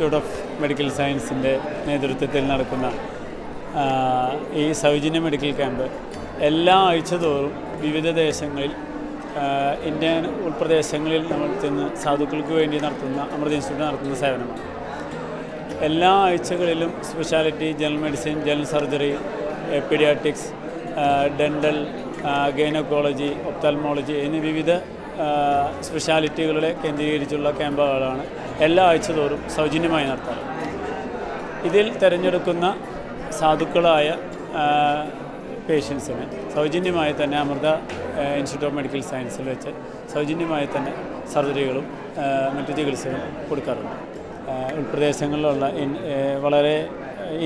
Institute of medical സയൻസിൻ്റെ നേതൃത്വത്തിൽ നടക്കുന്ന ഈ സൗജന്യ മെഡിക്കൽ ക്യാമ്പ് എല്ലാ ആഴ്ചതോറും വിവിധ ദേശങ്ങളിൽ ഇന്ത്യൻ ഉൾപ്രദേശങ്ങളിൽ നമ്മൾ ചെന്ന് സാധുക്കൾക്ക് വേണ്ടി നടത്തുന്ന അമൃത ഇൻസ്റ്റിറ്റ്യൂട്ട് നടത്തുന്ന സേവനമാണ്. എല്ലാ ആഴ്ചകളിലും speciality, general medicine, general surgery, paediatrics, dental, gynaecology, ophthalmology എന്നീ വിവിധ സ്പെഷ്യാലിറ്റികളെ കേന്ദ്രീകരിച്ചുള്ള ക്യാമ്പുകളാണ് എല്ലാ ആഴ്ചതോറും സൗജന്യമായി നടത്താറ്. ഇതിൽ തിരഞ്ഞെടുക്കുന്ന സാധുക്കളായ പേഷ്യൻസിന് സൗജന്യമായി തന്നെ അമൃത ഇൻസ്റ്റിറ്റ്യൂട്ട് ഓഫ് മെഡിക്കൽ സയൻസിൽ വെച്ച് സൗജന്യമായി തന്നെ സർജറികളും മറ്റു ചികിത്സകളും കൊടുക്കാറുണ്ട്. ഉൾപ്രദേശങ്ങളിലുള്ള വളരെ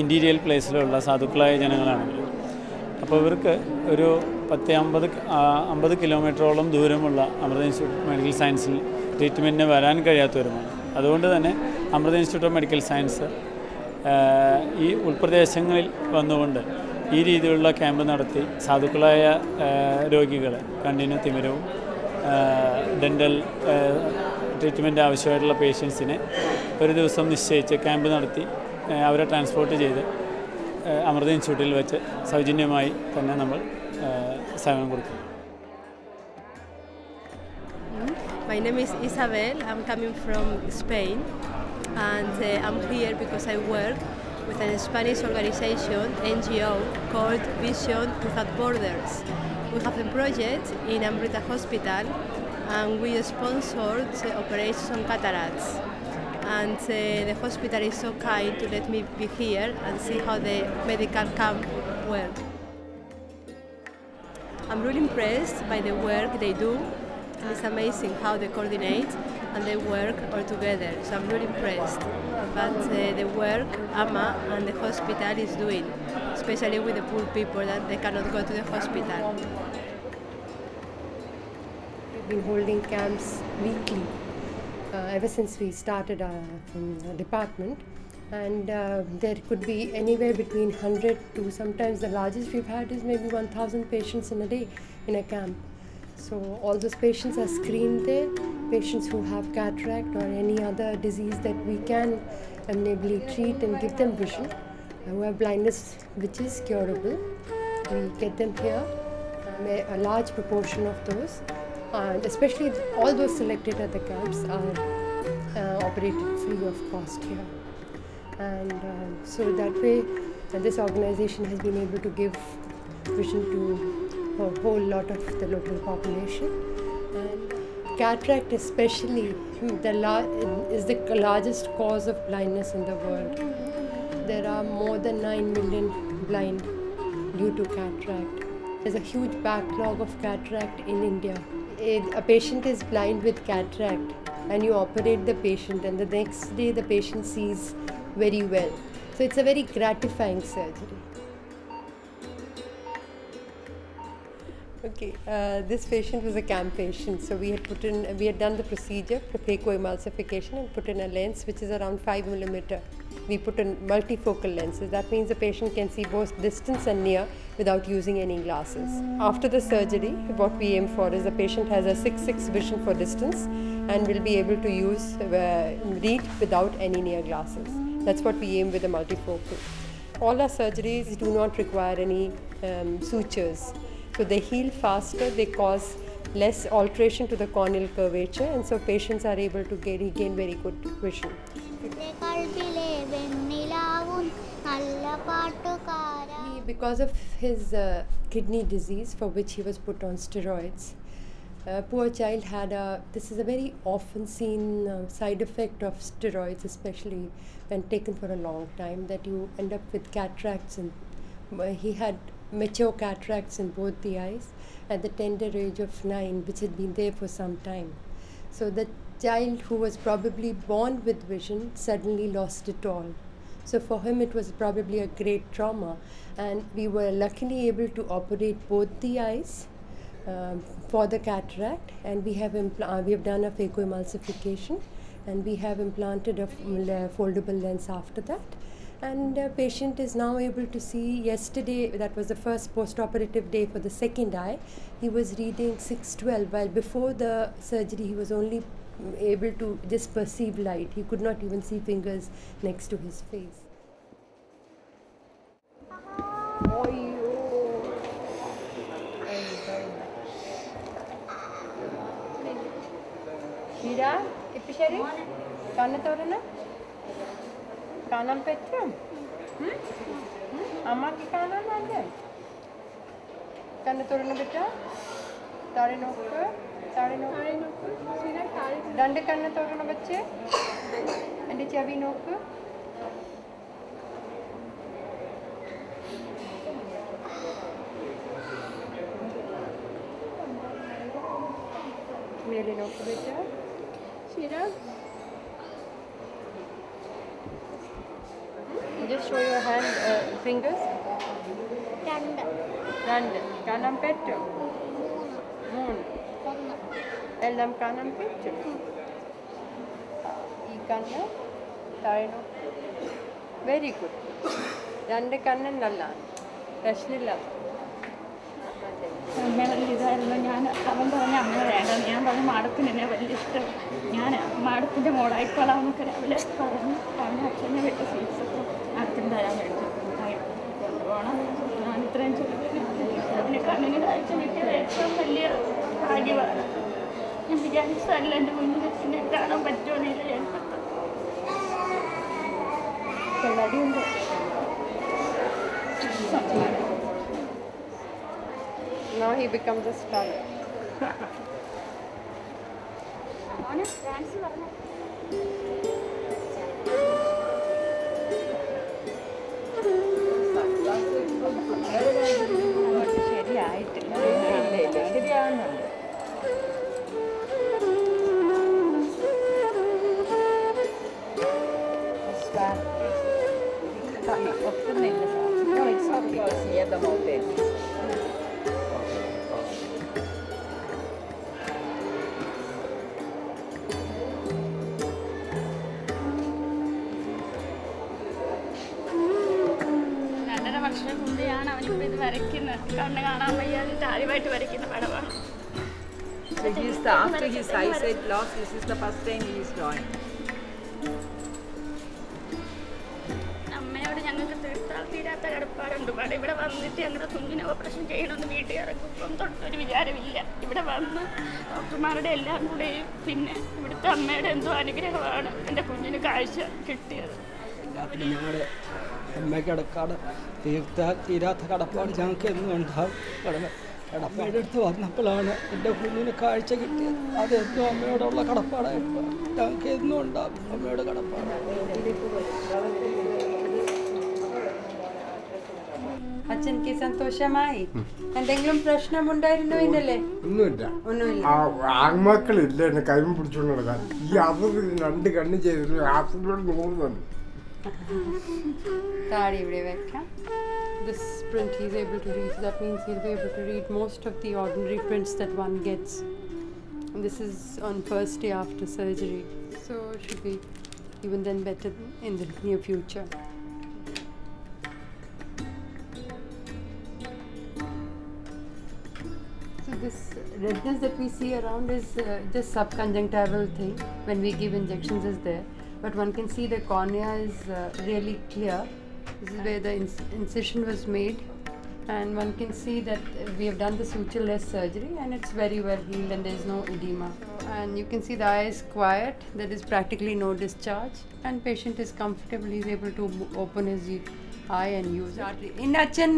ഇൻറ്റീരിയൽ പ്ലേസിലുള്ള സാധുക്കളായ ജനങ്ങളാണെങ്കിൽ അപ്പോൾ ഇവർക്ക് ഒരു 50 കിലോമീറ്ററോളം ദൂരമുള്ള അമൃത ഇൻസ്റ്റിറ്റ്യൂട്ട് ഓഫ് മെഡിക്കൽ സയൻസിൽ ട്രീറ്റ്മെൻറ്റിന് വരാൻ കഴിയാത്തവരുമാണ്. അതുകൊണ്ട് തന്നെ Amrita Institute of Medical Science ഈ ഉൾപ്രദേശങ്ങളിൽ വന്നുകൊണ്ട് ഈ രീതിയിലുള്ള ക്യാമ്പ് നടത്തി സാധുക്കളായ രോഗികളെ, കണ്ണിന് തിമിരവും ഡെൻ്റൽ ട്രീറ്റ്മെൻറ്റ് ആവശ്യമായിട്ടുള്ള പേഷ്യൻസിനെ ഒരു ദിവസം നിശ്ചയിച്ച് ക്യാമ്പ് നടത്തി അവരെ ട്രാൻസ്പോർട്ട് ചെയ്ത് അമൃത ഇൻസ്റ്റിറ്റ്യൂട്ടിൽ വെച്ച് സൗജന്യമായി തന്നെ നമ്മൾ സേവനം കൊടുക്കും. My name is Isabel. I'm coming from Spain, and I'm here because I work with a Spanish organization, NGO, called Vision Without Borders. We have a project in Amrita Hospital, and we sponsored operations on cataracts. And the hospital is so kind to let me be here and see how the medical camp works. I'm really impressed by the work they do. It's amazing how they coordinate and they work all together. So I'm really impressed. But the work Ama and the hospital is doing, especially with the poor people that they cannot go to the hospital. We've been holding camps weekly ever since we started from the department, and there could be anywhere between 100 to sometimes the largest we've had is maybe 1,000 patients in a day in a camp. So all those patients are screened there, patients who have cataract or any other disease that we can enably treat and give them vision, who have blindness which is curable. We get them here, a large proportion of those, and especially all those selected at the camps are operated free of cost here. And so that way this organization has been able to give vision to a whole lot of the local population. And cataract especially is the largest cause of blindness in the world. There are more than 9 million blind due to cataract. There's a huge backlog of cataract in India. A patient is blind with cataract and you operate the patient, and the next day the patient sees very well. So it's a very gratifying surgery. Okay, this patient was a camp patient, so we had done the procedure, phacoemulsification, and put in a lens which is around 5 millimeter. We put in multifocal lenses. That means the patient can see both distance and near without using any glasses. After the surgery, what we aim for is the patient has a 6/6 vision for distance and will be able to read without any near glasses. That's what we aim with the multifocal. All our surgeries do not require any sutures. So they heal faster, they cause less alteration to the corneal curvature, and so patients are able to regain very good vision. Because of his kidney disease, for which he was put on steroids, poor child had this is a very often seen side effect of steroids, especially when taken for a long time, that you end up with cataracts, and he had mature cataracts in both the eyes at the tender age of 9, which had been there for some time. So the child who was probably born with vision suddenly lost it all. So for him it was probably a great trauma, and we were luckily able to operate both the eyes for the cataract, and we have done a phacoemulsification, and we have implanted a foldable lens after that. And the patient is now able to see. Yesterday, that was the first post-operative day for the second eye, he was reading 6/12, while before the surgery he was only able to just perceive light. He could not even see fingers next to his face. Shira, Ipishari, Kanatorana, Kanam Petrum. Amaki Kanam and then Kanatorana Beta, Tarinoka, Danda Kanatorana Bache, and the Chavinoka. Melinoka Beta. Shira, just show your hand, fingers. Rand. Kanam Petru. Moon. Ellam Kanam Petru. Ikanna. Tarino. Very good. Rand Kannan Nalla. Rashnilla. അമ്മ വലിയ ഇതായിരുന്നു. ഞാൻ അവൻ പറഞ്ഞ അമ്മ വേണ്ട, ഞാൻ പറഞ്ഞു മാഡത്തിന് എന്നെ വലിയ ഇഷ്ടം, ഞാൻ മാഡത്തിൻ്റെ മോളായിക്കോളാമെന്നൊക്കെ രാവിലെ പറഞ്ഞു. അവനെ അച്ഛനെ വിട്ട സ്വീറ്റ്സൊക്കെ മാഡത്തിന് തരാൻ മേടിച്ചു കൊണ്ടുപോകണം. ഞാൻ ഇത്രയും അതിന് കണ്ണിന് കാഴ്ച കിട്ടിയത് ഏറ്റവും വലിയ ഭാഗ്യമാണ്. ഞാൻ വിചാരിച്ചതല്ല എൻ്റെ മുന്നിൽ എന്നെ കാണാൻ പറ്റുമെന്നില്ല. ഞാൻ കള്ളടിയുണ്ട്. Now he becomes a star. ശരിയായിട്ടില്ല, ശരിയാവുന്നുണ്ട്. ഒട്ടുന്നില്ല വർഷം മുമ്പെയാണ് അവനിപ്പോൾ ഇത് വരയ്ക്കുന്നത്. കണ്ണ് കാണാൻ വയ്യാതിട്ട് ആദ്യമായിട്ട് വരയ്ക്കുന്ന പടമാണ്. After his eyesight loss, this is the first time he is drawing. അമ്മയോട് ഞങ്ങൾക്ക് തീരാത്ത കടപ്പാടുണ്ട്. ഇവിടെ വന്നിട്ട് ഞങ്ങളുടെ കുഞ്ഞിനെ ഓപ്പറേഷൻ ചെയ്യണമെന്ന് വീട്ടുകാർക്കൊപ്പം തൊട്ടൊരു വിചാരമില്ല. ഇവിടെ വന്ന് ഡോക്ടർമാരുടെ എല്ലാം കൂടെയും പിന്നെ ഇവിടുത്തെ അമ്മയുടെ എന്തോ അനുഗ്രഹമാണ് എൻ്റെ കുഞ്ഞിന് കാഴ്ച കിട്ടിയത്. ഞങ്ങളുടെ അമ്മയ്ക്ക് തീരാത്ത കടപ്പാട് ഞങ്ങൾക്ക് എന്നും ഉണ്ടാവും. കടപ്പാട് അടുത്ത് വന്നപ്പോഴാണ് എൻ്റെ കുഞ്ഞിന് കാഴ്ച കിട്ടിയത്. അതെന്നും അമ്മയോടുള്ള കടപ്പാടായിട്ട് ഞങ്ങൾക്ക് എന്നും ഉണ്ടാവും. അമ്മയുടെ കടപ്പാട്. അച്ഛനക്ക് സന്തോഷമായി? എന്തെങ്കിലും പ്രശ്നമുണ്ടായിരുന്നോ? ഇന്നലെ ഒന്നുമില്ല. ആൺമക്കളില്ല എന്നെ കൈമ പിടിച്ചോണ്ട് നടക്കാൻ. ഈ അത് രണ്ട് കണ്ണ് ചെയ്തിട്ട് ആസിഡിലോട് നോക്കുന്നുണ്ട്. താടി ഇവിടെ വെക്കാം. This print he is able to read. That means he will be able to read most of the ordinary prints that one gets. And this is on first day after surgery, so it should be even then better in the near future. So this redness that we see around is just subconjunctival thing. When we give injections is there, but one can see the cornea is really clear. This is where the incision was made, and one can see that we have done the suture-less surgery and it's very well healed and there is no edema. And you can see the eye is quiet, there is practically no discharge, and patient is comfortable. He is able to open his eye and use it. In Achan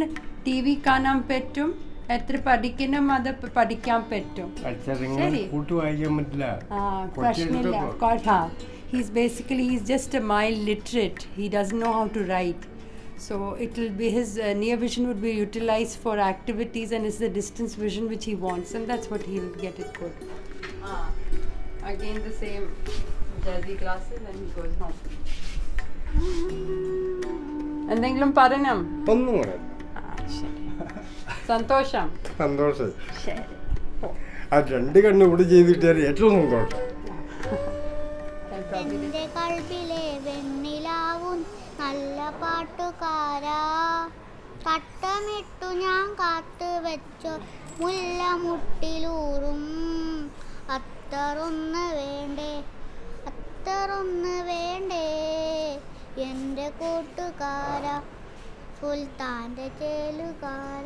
TV കാണാൻ പറ്റും, എത്ര പഠിക്കണം അത് പഠിക്കാൻ പറ്റും. ശരി, പ്രശ്നമില്ല. He's just a mild literate. He doesn't know how to write. So it will be his near vision would be utilized for activities, and it's the distance vision which he wants, and that's what he'll get it good. Again the same jersey glasses and he goes home. എന്തെങ്കിലും പറയണം? ഒന്നും പറയാം. സന്തോഷം. ശരി. ആ രണ്ട് കണ്ണ് ഇവിടെ ചെയ്തിട്ട് ഏറ്റവും സന്തോഷം. എന്റെ കൽബിലെ വെണ്ണിലാവും നല്ല പാട്ടുകാരാ, തട്ടമിട്ടു ഞാൻ കാത്തു വെച്ചോ മുല്ലമുട്ടിലൂറും അത്തറൊന്ന് വേണ്ടേ അത്തറൊന്ന് വേണ്ടേ എൻ്റെ കൂട്ടുകാര സുൽത്താൻ്റെ ചേലുകാര